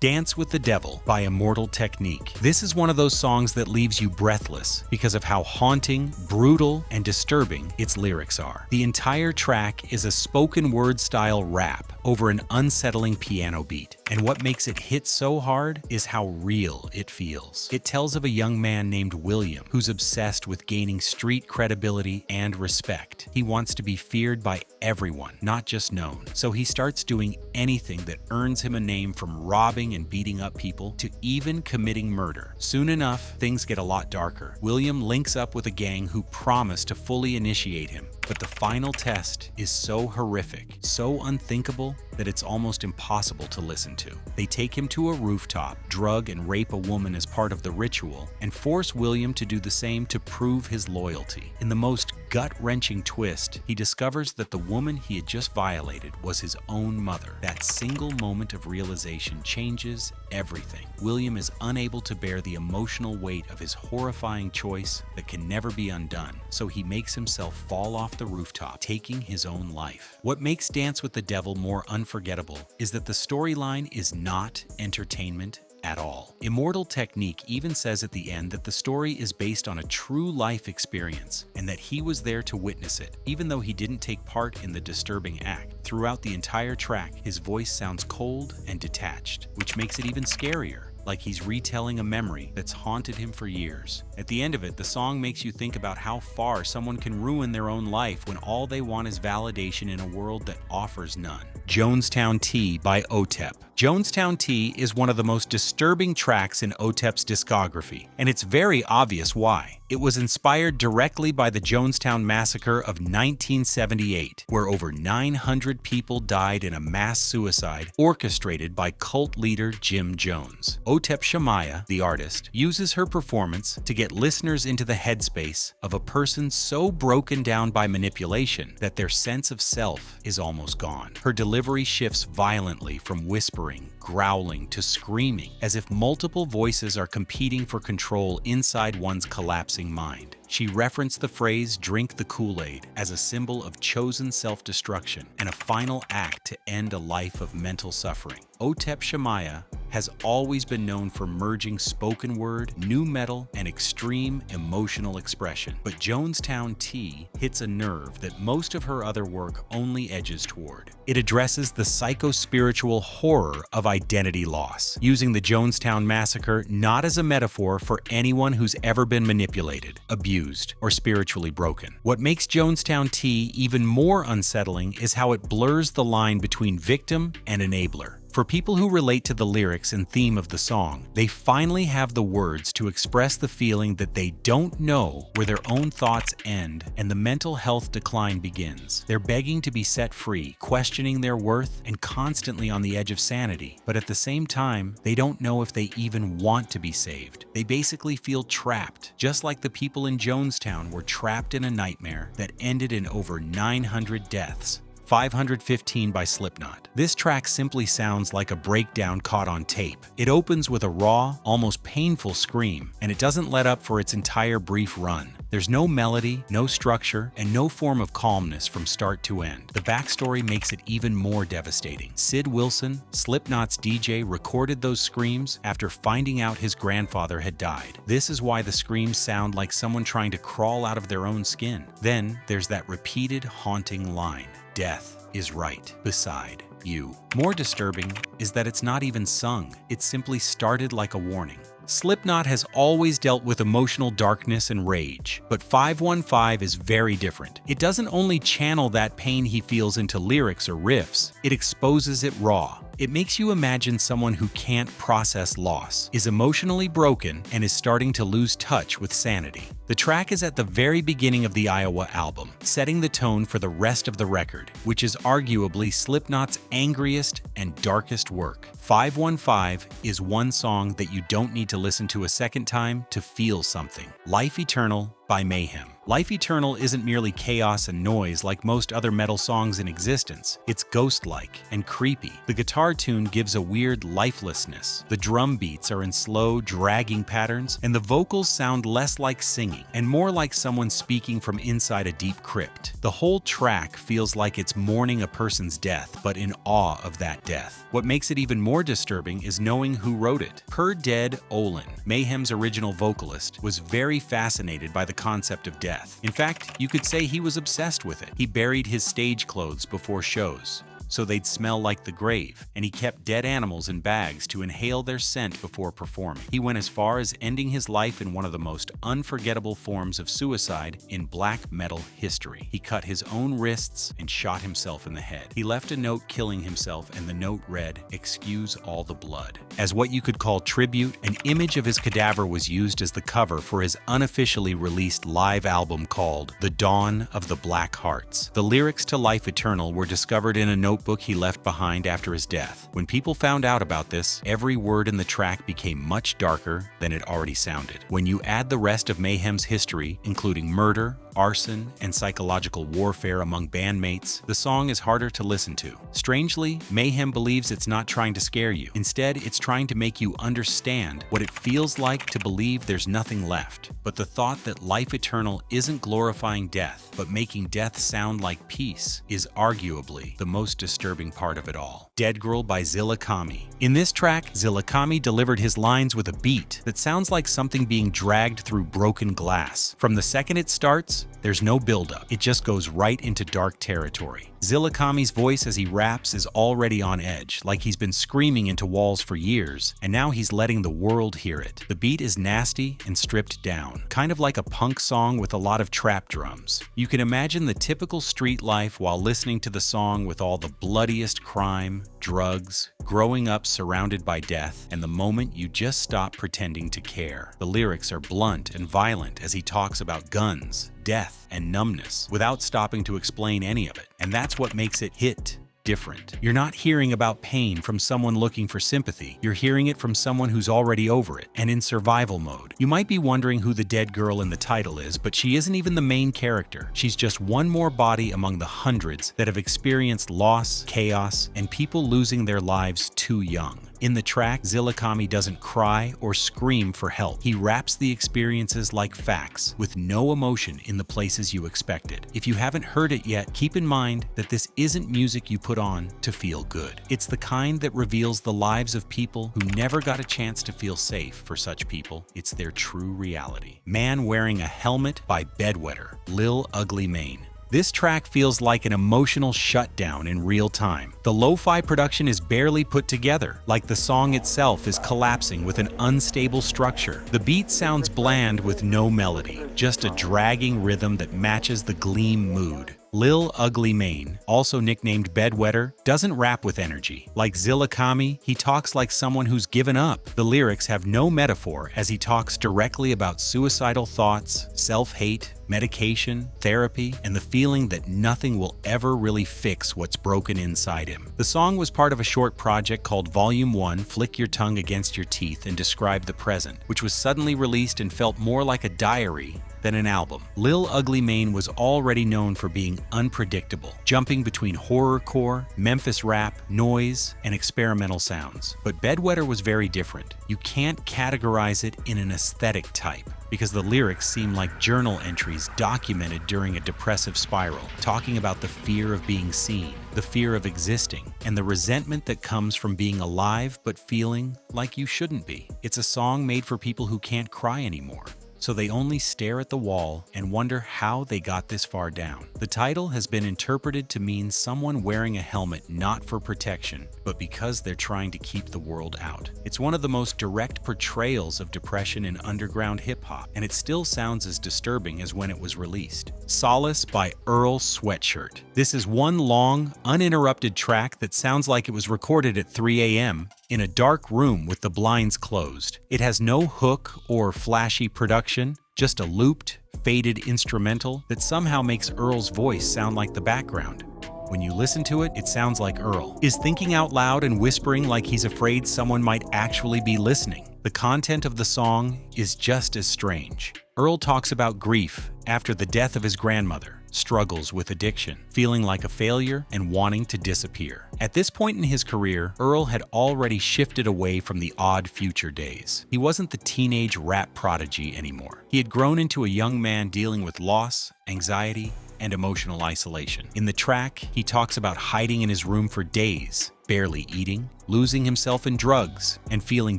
Dance with the Devil by Immortal Technique. This is one of those songs that leaves you breathless because of how haunting, brutal, and disturbing its lyrics are. The entire track is a spoken word style rap over an unsettling piano beat. And what makes it hit so hard is how real it feels. It tells of a young man named William who's obsessed with gaining street credibility and respect. He wants to be feared by everyone, not just known. So he starts doing anything that earns him a name, from robbing and beating up people to even committing murder. Soon enough, things get a lot darker. William links up with a gang who promise to fully initiate him. But the final test is so horrific, so unthinkable, that it's almost impossible to listen to. They take him to a rooftop, drug and rape a woman as part of the ritual, and force William to do the same to prove his loyalty. In the most gut-wrenching twist, he discovers that the woman he had just violated was his own mother. That single moment of realization changes everything. William is unable to bear the emotional weight of his horrifying choice that can never be undone, so he makes himself fall off the rooftop, taking his own life. What makes Dance with the Devil more unforgettable is that the storyline is not entertainment at all. Immortal Technique even says at the end that the story is based on a true life experience and that he was there to witness it, even though he didn't take part in the disturbing act. Throughout the entire track, his voice sounds cold and detached, which makes it even scarier, like he's retelling a memory that's haunted him for years. At the end of it, the song makes you think about how far someone can ruin their own life when all they want is validation in a world that offers none. Jonestown Tea by OTEP. Jonestown Tea is one of the most disturbing tracks in OTEP's discography, and it's very obvious why. It was inspired directly by the Jonestown Massacre of 1978, where over 900 people died in a mass suicide orchestrated by cult leader Jim Jones. OTEP Shamaya, the artist, uses her performance to get listeners into the headspace of a person so broken down by manipulation that their sense of self is almost gone. Her delivery shifts violently from whispering, growling, to screaming, as if multiple voices are competing for control inside one's collapsing mind. She referenced the phrase "drink the Kool-Aid" as a symbol of chosen self-destruction and a final act to end a life of mental suffering. OTEP Shamaya has always been known for merging spoken word, nu metal, and extreme emotional expression. But Jonestown Tea hits a nerve that most of her other work only edges toward. It addresses the psycho-spiritual horror of identity loss, using the Jonestown Massacre not as a metaphor for anyone who's ever been manipulated, abused, or spiritually broken. What makes Jonestown Tea even more unsettling is how it blurs the line between victim and enabler. For people who relate to the lyrics and theme of the song, they finally have the words to express the feeling that they don't know where their own thoughts end and the mental health decline begins. They're begging to be set free, questioning their worth, and constantly on the edge of sanity. But at the same time, they don't know if they even want to be saved. They basically feel trapped, just like the people in Jonestown were trapped in a nightmare that ended in over 900 deaths. 515 by Slipknot. This track simply sounds like a breakdown caught on tape. It opens with a raw, almost painful scream, and it doesn't let up for its entire brief run. There's no melody, no structure, and no form of calmness from start to end. The backstory makes it even more devastating. Sid Wilson, Slipknot's DJ, recorded those screams after finding out his grandfather had died. This is why the screams sound like someone trying to crawl out of their own skin. Then there's that repeated, haunting line: "Death is right beside you." More disturbing is that it's not even sung. It simply started like a warning. Slipknot has always dealt with emotional darkness and rage, but 515 is very different. It doesn't only channel that pain he feels into lyrics or riffs, it exposes it raw. It makes you imagine someone who can't process loss, is emotionally broken, and is starting to lose touch with sanity. The track is at the very beginning of the Iowa album, setting the tone for the rest of the record, which is arguably Slipknot's angriest and darkest work. 515 is one song that you don't need to listen to a second time to feel something. Life Eternal by Mayhem. Life Eternal isn't merely chaos and noise like most other metal songs in existence. It's ghost-like and creepy. The guitar tune gives a weird lifelessness. The drum beats are in slow, dragging patterns, and the vocals sound less like singing and more like someone speaking from inside a deep crypt. The whole track feels like it's mourning a person's death, but in awe of that death. What makes it even more disturbing is knowing who wrote it. Per Dead Olin, Mayhem's original vocalist, was very fascinated by the concept of death. In fact, you could say he was obsessed with it. He buried his stage clothes before shows, so they'd smell like the grave, and he kept dead animals in bags to inhale their scent before performing. He went as far as ending his life in one of the most unforgettable forms of suicide in black metal history. He cut his own wrists and shot himself in the head. He left a note killing himself, and the note read, "Excuse all the blood." As what you could call tribute, an image of his cadaver was used as the cover for his unofficially released live album called The Dawn of the Black Hearts. The lyrics to Life Eternal were discovered in a notebook he left behind after his death. When people found out about this, every word in the track became much darker than it already sounded. When you add the rest of Mayhem's history, including murder, arson, and psychological warfare among bandmates, the song is harder to listen to. Strangely, Mayhem believes it's not trying to scare you. Instead, it's trying to make you understand what it feels like to believe there's nothing left. But the thought that Life Eternal isn't glorifying death, but making death sound like peace, is arguably the most disturbing part of it all. Dead Girl by Zilla Kami. In this track, Zilla Kami delivered his lines with a beat that sounds like something being dragged through broken glass. From the second it starts, there's no buildup. It just goes right into dark territory. Zilla Kami's voice as he raps is already on edge, like he's been screaming into walls for years, and now he's letting the world hear it. The beat is nasty and stripped down, kind of like a punk song with a lot of trap drums. You can imagine the typical street life while listening to the song, with all the bloodiest crime, drugs, growing up surrounded by death, and the moment you just stop pretending to care. The lyrics are blunt and violent as he talks about guns, death, and numbness without stopping to explain any of it. And that's what makes it hit different. You're not hearing about pain from someone looking for sympathy. You're hearing it from someone who's already over it and in survival mode. You might be wondering who the dead girl in the title is, but she isn't even the main character. She's just one more body among the hundreds that have experienced loss, chaos, and people losing their lives too young. In the track, Zilla Kami doesn't cry or scream for help. He raps the experiences like facts, with no emotion in the places you expected. If you haven't heard it yet, keep in mind that this isn't music you put on to feel good. It's the kind that reveals the lives of people who never got a chance to feel safe. For such people, it's their true reality. Man Wearing a Helmet by Bedwetter, Lil Ugly Mane. This track feels like an emotional shutdown in real time. The lo-fi production is barely put together, like the song itself is collapsing with an unstable structure. The beat sounds bland with no melody, just a dragging rhythm that matches the gleam mood. Lil Ugly Mane, also nicknamed Bedwetter, doesn't rap with energy. Like Zilla Kami, he talks like someone who's given up. The lyrics have no metaphor as he talks directly about suicidal thoughts, self-hate, medication, therapy, and the feeling that nothing will ever really fix what's broken inside him. The song was part of a short project called Volume 1, Flick Your Tongue Against Your Teeth and Describe the Present, which was suddenly released and felt more like a diary than an album. Lil Ugly Mane was already known for being unpredictable, jumping between horrorcore, Memphis rap, noise, and experimental sounds. But Bedwetter was very different. You can't categorize it in an aesthetic type, because the lyrics seem like journal entries documented during a depressive spiral, talking about the fear of being seen, the fear of existing, and the resentment that comes from being alive but feeling like you shouldn't be. It's a song made for people who can't cry anymore, so they only stare at the wall and wonder how they got this far down. The title has been interpreted to mean someone wearing a helmet not for protection, but because they're trying to keep the world out. It's one of the most direct portrayals of depression in underground hip-hop, and it still sounds as disturbing as when it was released. Solace by Earl Sweatshirt. This is one long, uninterrupted track that sounds like it was recorded at 3 a.m. in a dark room with the blinds closed. It has no hook or flashy production, just a looped, faded instrumental that somehow makes Earl's voice sound like the background. When you listen to it, it sounds like Earl is thinking out loud and whispering like he's afraid someone might actually be listening. The content of the song is just as strange. Earl talks about grief after the death of his grandmother, struggles with addiction, feeling like a failure, and wanting to disappear. At this point in his career, Earl had already shifted away from the Odd Future days. He wasn't the teenage rap prodigy anymore. He had grown into a young man dealing with loss, anxiety, and emotional isolation. In the track, he talks about hiding in his room for days, barely eating, losing himself in drugs, and feeling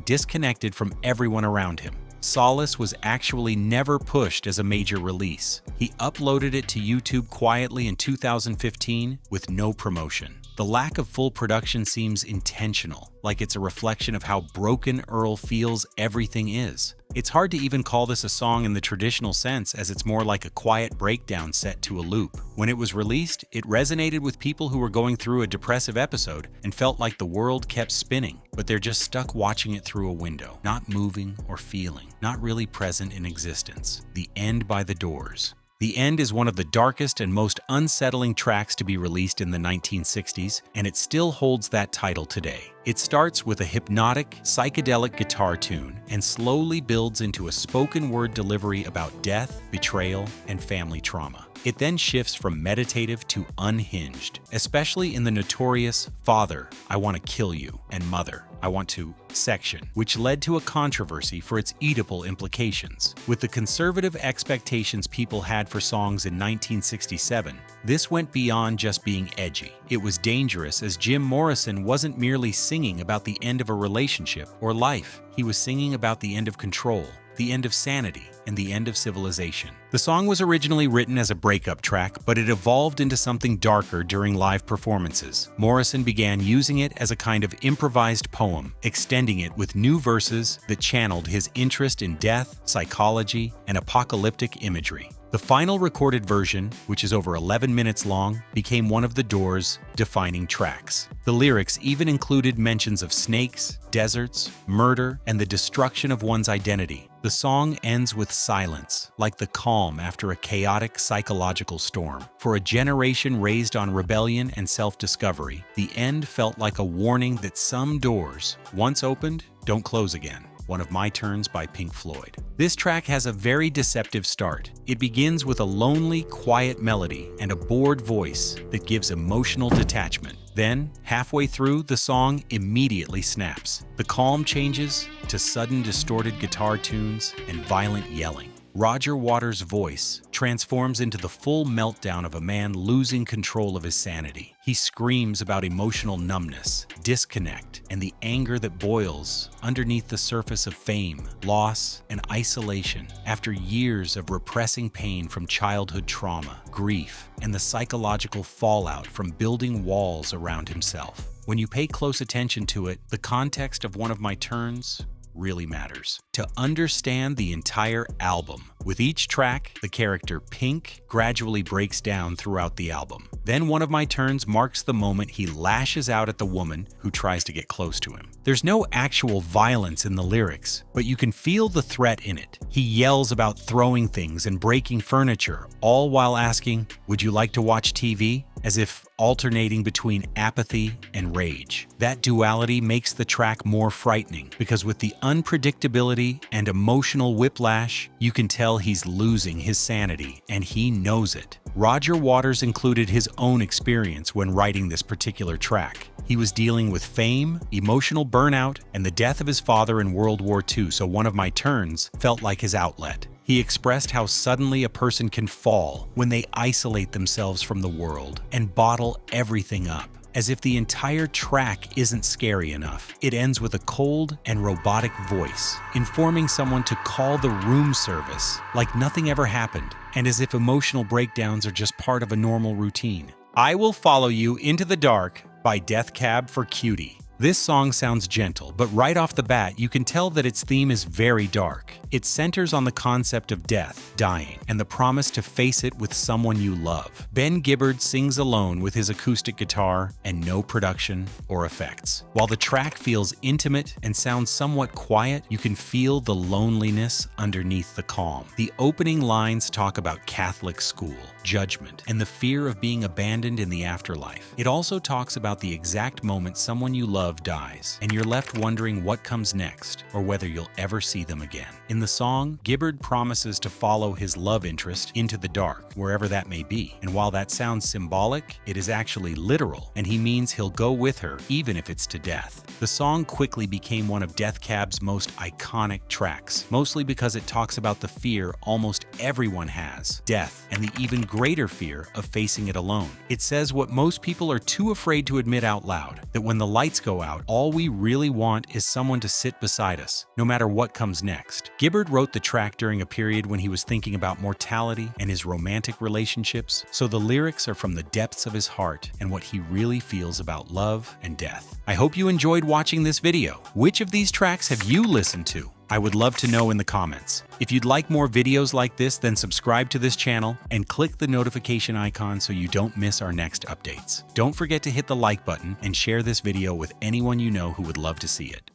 disconnected from everyone around him. Solace was actually never pushed as a major release. He uploaded it to YouTube quietly in 2015 with no promotion. The lack of full production seems intentional, like it's a reflection of how broken Earl feels everything is. It's hard to even call this a song in the traditional sense, as it's more like a quiet breakdown set to a loop. When it was released, it resonated with people who were going through a depressive episode and felt like the world kept spinning, but they're just stuck watching it through a window, not moving or feeling, not really present in existence. The End by The Doors. The End is one of the darkest and most unsettling tracks to be released in the 1960s, and it still holds that title today. It starts with a hypnotic, psychedelic guitar tune and slowly builds into a spoken word delivery about death, betrayal, and family trauma. It then shifts from meditative to unhinged, especially in the notorious "Father, I Want to Kill You" and "Mother, I Want to" section, which led to a controversy for its Oedipal implications. With the conservative expectations people had for songs in 1967, this went beyond just being edgy. It was dangerous, as Jim Morrison wasn't merely singing about the end of a relationship or life. He was singing about the end of control, the end of sanity, and the end of civilization. The song was originally written as a breakup track, but it evolved into something darker during live performances. Morrison began using it as a kind of improvised poem, extending it with new verses that channeled his interest in death, psychology, and apocalyptic imagery. The final recorded version, which is over 11 minutes long, became one of The Doors' defining tracks. The lyrics even included mentions of snakes, deserts, murder, and the destruction of one's identity. The song ends with silence, like the calm after a chaotic psychological storm. For a generation raised on rebellion and self-discovery, the end felt like a warning that some doors, once opened, don't close again. One of My Turns by Pink Floyd. This track has a very deceptive start. It begins with a lonely, quiet melody and a bored voice that gives emotional detachment. Then, halfway through, the song immediately snaps. The calm changes to sudden distorted guitar tunes and violent yelling. Roger Waters' voice transforms into the full meltdown of a man losing control of his sanity. He screams about emotional numbness, disconnect, and the anger that boils underneath the surface of fame, loss, and isolation after years of repressing pain from childhood trauma, grief, and the psychological fallout from building walls around himself. When you pay close attention to it, the context of One of My Turns really matters. To understand the entire album, with each track, the character Pink gradually breaks down throughout the album. Then One of My Turns marks the moment he lashes out at the woman who tries to get close to him. There's no actual violence in the lyrics, but you can feel the threat in it. He yells about throwing things and breaking furniture, all while asking, "Would you like to watch TV?" as if alternating between apathy and rage. That duality makes the track more frightening, because with the unpredictability and emotional whiplash, you can tell he's losing his sanity, and he knows it. Roger Waters included his own experience when writing this particular track. He was dealing with fame, emotional burnout, and the death of his father in World War II, so One of My Turns felt like his outlet. He expressed how suddenly a person can fall when they isolate themselves from the world and bottle everything up, as if the entire track isn't scary enough. It ends with a cold and robotic voice, informing someone to call the room service, like nothing ever happened, and as if emotional breakdowns are just part of a normal routine. I Will Follow You Into the Dark by Death Cab for Cutie. This song sounds gentle, but right off the bat, you can tell that its theme is very dark. It centers on the concept of death, dying, and the promise to face it with someone you love. Ben Gibbard sings alone with his acoustic guitar and no production or effects. While the track feels intimate and sounds somewhat quiet, you can feel the loneliness underneath the calm. The opening lines talk about Catholic school, judgment, and the fear of being abandoned in the afterlife. It also talks about the exact moment someone you love love dies, and you're left wondering what comes next or whether you'll ever see them again. In the song, Gibbard promises to follow his love interest into the dark, wherever that may be. And while that sounds symbolic, it is actually literal, and he means he'll go with her even if it's to death. The song quickly became one of Death Cab's most iconic tracks, mostly because it talks about the fear almost everyone has, death, and the even greater fear of facing it alone. It says what most people are too afraid to admit out loud, that when the lights go out, all we really want is someone to sit beside us, no matter what comes next. Gibbard wrote the track during a period when he was thinking about mortality and his romantic relationships, so the lyrics are from the depths of his heart and what he really feels about love and death. I hope you enjoyed watching this video. Which of these tracks have you listened to? I would love to know in the comments. If you'd like more videos like this, then subscribe to this channel and click the notification icon so you don't miss our next updates. Don't forget to hit the like button and share this video with anyone you know who would love to see it.